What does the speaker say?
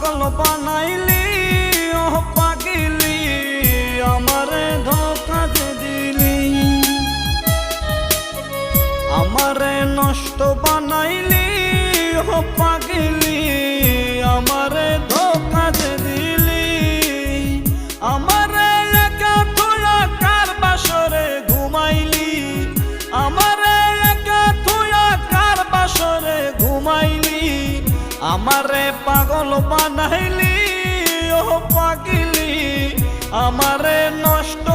পাগল বানাইলি ও পাগিলি আমারে ধোঁকা যে দিলি আমারে নষ্ট বানাইলি ও পাগিলি আমারে ধোঁকা যে দিলি আমারে একা থুয়া কার বাসরে ঘুমাইলি আমারে একা থুয়া কার বাসরে ঘুমাইলি আমারে পাগল বানাইলি ও পাগিলি আমারে নষ্ট